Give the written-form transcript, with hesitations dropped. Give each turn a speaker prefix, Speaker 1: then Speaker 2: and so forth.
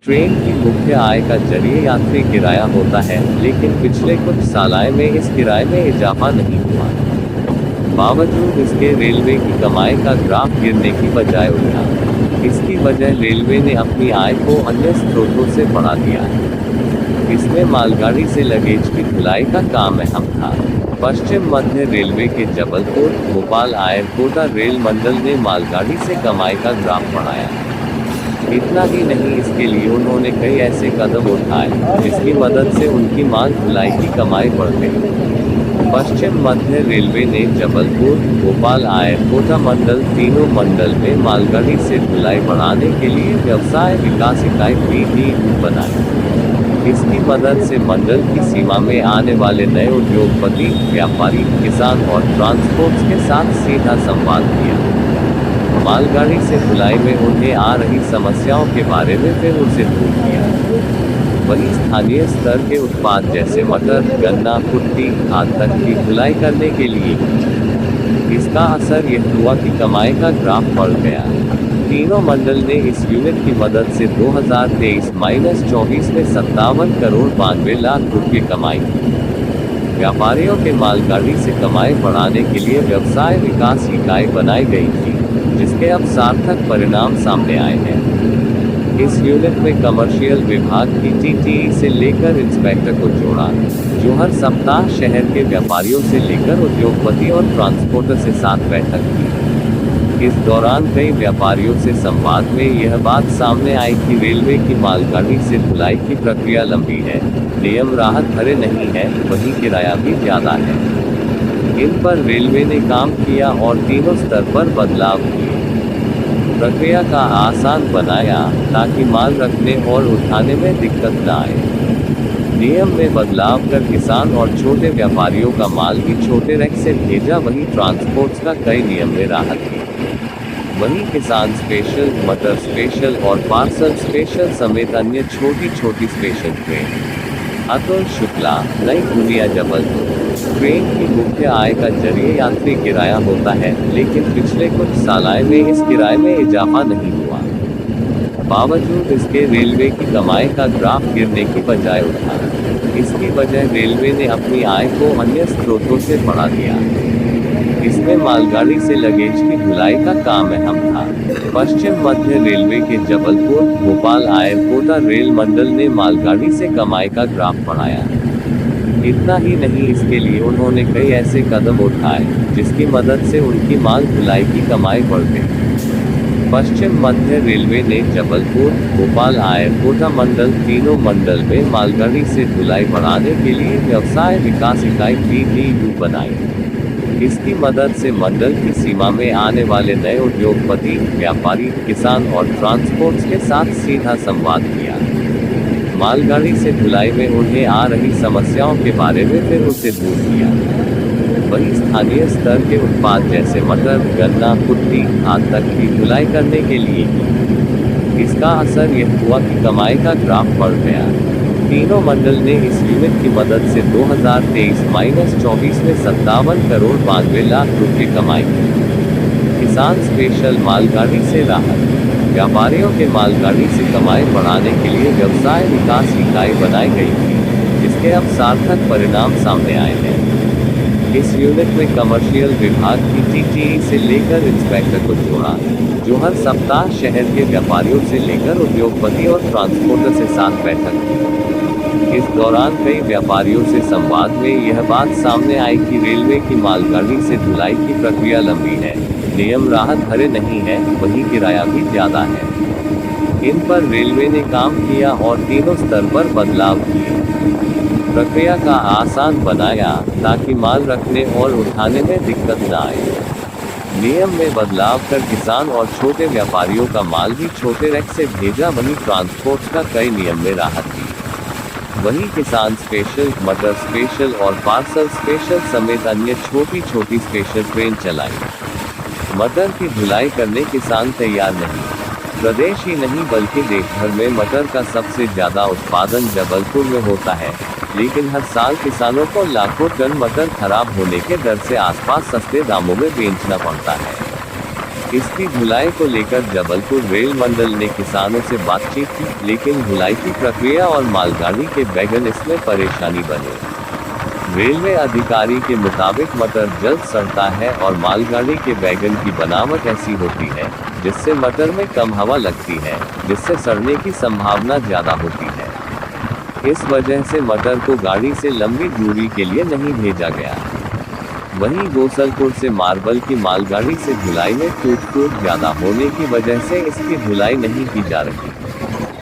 Speaker 1: Train की मुख्य आय का जरिए यात्री किराया होता है, लेकिन पिछले कुछ साल में इस किराए में इजाफा नहीं हुआ। बावजूद इसके रेलवे की कमाई का ग्राफ गिरने की बजाय उठा। इसकी वजह रेलवे ने अपनी आय को अन्य स्रोतों से बढ़ा दिया है। इसमें मालगाड़ी से लगेज की ढुलाई का काम अहम था। पश्चिम मध्य रेलवे के जबलपुर भोपाल आयर कोटा रेल मंडल ने मालगाड़ी से कमाई का ग्राफ बढ़ाया। इतना ही नहीं, इसके लिए उन्होंने कई ऐसे कदम उठाए जिसकी मदद से उनकी माल ढुलाई की कमाई बढ़ गई। पश्चिम मध्य रेलवे ने जबलपुर भोपाल आयर कोटा मंडल तीनों मंडल में मालगाड़ी से ढुलाई बढ़ाने के लिए व्यवसाय विकास इकाई PDU बनाई। इसकी मदद से मंडल की सीमा में आने वाले नए उद्योगपति व्यापारी किसान और ट्रांसपोर्ट्स के साथ सीधा संवाद किया। मालगाड़ी से ढुलाई में उन्हें आ रही समस्याओं के बारे में फिर उसे दूर किया। वहीं स्थानीय स्तर के उत्पाद जैसे मटर गन्ना कुट्टी खाद तक की ढुलाई करने के लिए इसका असर यह हुआ कि कमाई का ग्राफ बढ़ गया। तीनों मंडल ने इस यूनिट की मदद से 2023-24 में 57 करोड़ 92 लाख रुपये कमाई की। व्यापारियों के मालगाड़ी से कमाई बढ़ाने के लिए व्यवसाय विकास इकाई बनाई गई थी, जिसके अब सार्थक परिणाम सामने आए हैं। इस यूनिट में कमर्शियल विभाग की TTE से लेकर इंस्पेक्टर को जोड़ा, जो हर सप्ताह शहर के व्यापारियों से लेकर उद्योगपति और ट्रांसपोर्टर से साथ बैठक की। इस दौरान कई व्यापारियों से संवाद में यह बात सामने आई कि रेलवे की मालगाड़ी से ढुलाई की प्रक्रिया लंबी है, नियम राहत भरे नहीं है, वहीं किराया भी ज्यादा है। इन पर रेलवे ने काम किया और तीनों स्तर पर बदलाव किए। प्रक्रिया का आसान बनाया ताकि माल रखने और उठाने में दिक्कत न आए। नियम में बदलाव कर किसान और छोटे व्यापारियों का माल भी छोटे रैक से भेजा, वहीं ट्रांसपोर्ट्स का कई नियम में राहत की। वहीं किसान स्पेशल मटर स्पेशल और पार्सल स्पेशल समेत अन्य छोटी छोटी स्पेशल ट्रेन। अतुल शुक्ला, नई दुनिया जबलपुर। ट्रेन की मुख्य आय का जरिए यात्री किराया होता है, लेकिन पिछले कुछ साल में इस किराए में इजाफा नहीं हुआ। बावजूद इसके रेलवे की कमाई का ग्राफ गिरने की बजाय उठा। इसकी वजह रेलवे ने अपनी आय को अन्य स्रोतों से बढ़ा दिया। इसमें मालगाड़ी से लगेज की ढुलाई का काम अहम था। पश्चिम मध्य रेलवे के जबलपुर भोपाल आयर कोटा रेल मंडल ने मालगाड़ी से कमाई का ग्राफ बढ़ाया। इतना ही नहीं, इसके लिए उन्होंने कई ऐसे कदम उठाए जिसकी मदद से उनकी माल ढुलाई की कमाई बढ़ गई। पश्चिम मध्य रेलवे ने जबलपुर भोपाल आयर कोटा मंडल तीनों मंडल में मालगाड़ी से ढुलाई बढ़ाने के लिए व्यवसाय विकास इकाई PDU बनाई। इसकी मदद से मंडल की सीमा में आने वाले नए उद्योगपति व्यापारी किसान और ट्रांसपोर्ट्स के साथ सीधा संवाद किया। मालगाड़ी से ढुलाई में उन्हें आ रही समस्याओं के बारे में फिर उसे दूर किया। वहीं स्थानीय स्तर के उत्पाद जैसे मटर गन्ना कुट्टी खाद तक की ढुलाई करने के लिए इसका असर यह हुआ कि कमाई का ग्राफ बढ़ गया। तीनों मंडल ने इस यूनिट की मदद से 2023-24 में 57 करोड़ 92 लाख रुपये कमाई की। किसान स्पेशल मालगाड़ी से राहत। व्यापारियों के मालगाड़ी से कमाई बढ़ाने के लिए व्यवसाय विकास इकाई बनाई गई थी, जिसके अब सार्थक परिणाम सामने आए हैं। इस यूनिट में कमर्शियल विभाग की TTE से लेकर इंस्पेक्टर को जोड़ा, जो हर सप्ताह शहर के व्यापारियों से लेकर उद्योगपति और ट्रांसपोर्टर से साथ बैठक की। इस दौरान कई व्यापारियों से संवाद में यह बात सामने आई कि रेलवे की मालगाड़ी से ढुलाई की प्रक्रिया लंबी है, नियम राहत भरे नहीं है, वहीं किराया भी ज्यादा है। इन पर रेलवे ने काम किया और तीनों स्तर पर बदलाव किए। प्रक्रिया का आसान बनाया ताकि माल रखने और उठाने में दिक्कत न आए। नियम में बदलाव कर किसान और छोटे व्यापारियों का माल भी छोटे रैक से भेजा, वहीं ट्रांसपोर्ट्स का कई नियम में राहत दी। वहीं किसान स्पेशल मटर स्पेशल और पार्सल स्पेशल समेत अन्य छोटी छोटी स्पेशल ट्रेन चलाई। मटर की ढुलाई करने किसान तैयार नहीं। प्रदेश ही नहीं बल्कि देश भर में मटर का सबसे ज्यादा उत्पादन जबलपुर में होता है, लेकिन हर साल किसानों को लाखों टन मटर खराब होने के डर से आसपास सस्ते दामों में बेचना पड़ता है। इसकी धुलाई को लेकर जबलपुर रेल मंडल ने किसानों से बातचीत की, लेकिन धुलाई की प्रक्रिया और मालगाड़ी के वैगन इसमें परेशानी बने। रेलवे अधिकारी के मुताबिक मटर जल्द सड़ता है और मालगाड़ी के वैगन की बनावट ऐसी होती है जिससे मटर में कम हवा लगती है, जिससे सड़ने की संभावना ज्यादा होती है। इस वजह से मटर को गाड़ी से लंबी दूरी के लिए नहीं भेजा गया। वहीं गोसलपुर से मार्बल की मालगाड़ी से धुलाई में टूट-फूट ज्यादा होने की वजह से इसकी धुलाई नहीं की जा रही।